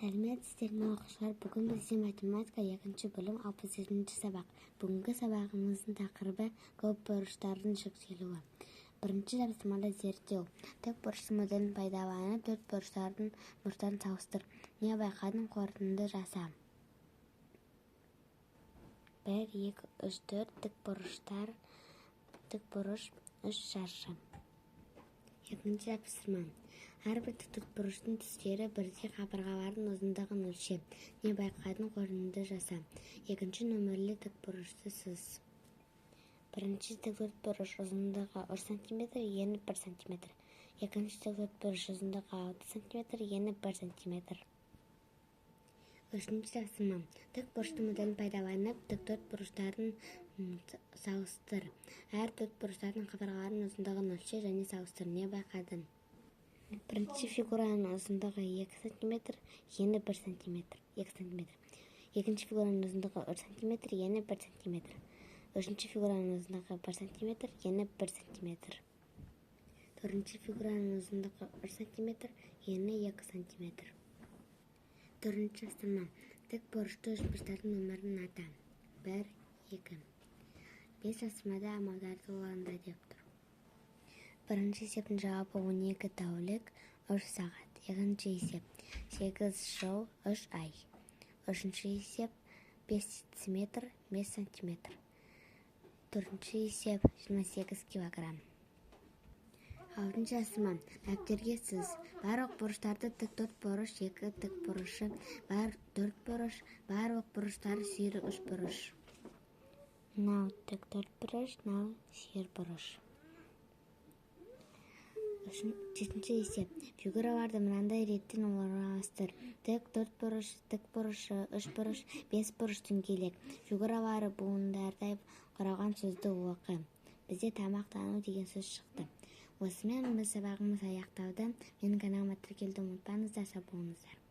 Сәлеметсіздер ме оқушылар, бүгін бізде математика 2-ші бөлім 61-ші сабақ. Бүгінгі сабағымыздың тақырыбы көп бұрыштардың жіктелуі. Бірінші тапсырмада зерттеу. Тік бұрышты моделін пайдаланып, төрт бұрыштардың бұрыштарын салыстыр. Не байқадың, қорытынды жаса. 1, 2, 3, 4 тік бұрыштар, тік бұрыш 3 шаршы. Екінші тапсырма. Әрбір тік бұрыштың түстері бірдей, қабырғалардың ұзындығын өлше. Не байқадың, қорытынды жаса. Екінші нөмірлі тік бұрышты сыз. Бірінші тік бұрыш ұзындығы 3 см, ені 1 см. Екінші тік бұрыш ұзындығы 6 см, ені 1 см. Үшінші тапсырма. Тік бұрышты моделін пайдаланып, тік бұрыштарын салыстыр. Әр тік бұрыштардың қабырғаларының ұзындығын өлше және салыстыр. Не байқадың? Бірінші фигураның ұзындығы 2 см, ені 1 см. 2 см. Екінші фигураның ұзындығы 3 см, ені 1 см. Үшінші фигураның ұзындығы 1 см, ені 1 см. Төртінші фигураның ұзындығы 3 см, ені 2 см. Төртінші тапсырма. Тік бұрышты үшбұрыштардың нөмірін ата. 1, 2. 5 тапсырмада амалдарды орында деп тұр. Бірінші есептің жауабы 12 тәулік, 3 сағат. Екінші есеп 8 жыл, 3 ай. Үшінші есеп 5 см, 5 см. Төртінші есеп 28 килограмм. Алтыншы тапсырма. Дәптерге сыз. Барлық бұрыштарды тік 4 бұрыш, 2 тік бұрышы, 4 бұрыш, барлық бұрыштары сүйір 3 бұрыш. Мынау тік 4 бұрыш, мынау сүйір бұрыш. Жетінші есеп. Фигураларды мынандай реттен орналастыр. Тік 4 бұрыш, тік бұрышы, 3 бұрыш, 5 бұрыш дөңгелек. Фигуралары буындардай құралған сөзді оқы. Бізде тамақтану деген сөз шықты. Осымен біз сабағымыз аяқталды. Менің каналыма тіркелуді ұмытпаңыздар, сау болыңыздар.